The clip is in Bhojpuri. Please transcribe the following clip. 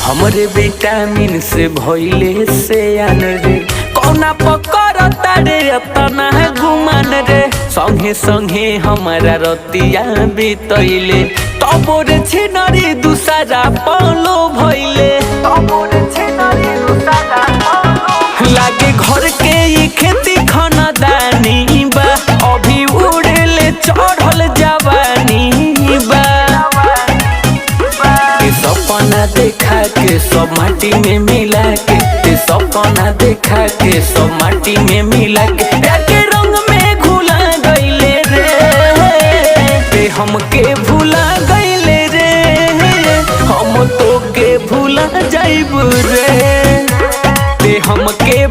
हमरे विटामिन से भइले से आन रे कौना पकड़ तारे अतना है गुमान रे संगे संगे हमारा रतिया बीतैले तबोरे छिनरी दूसरा पलो भइले लागे घर के ई खेती खानदानी बा अभी उड़ेले चढ़ल जवानी बा सपना देखा के सब माटी में मिला के सपना देखा के सब माटी में मिला के रंग में घुला गईले रे हमके भुला गईले रे हम तो के भुला जाइब रे हमके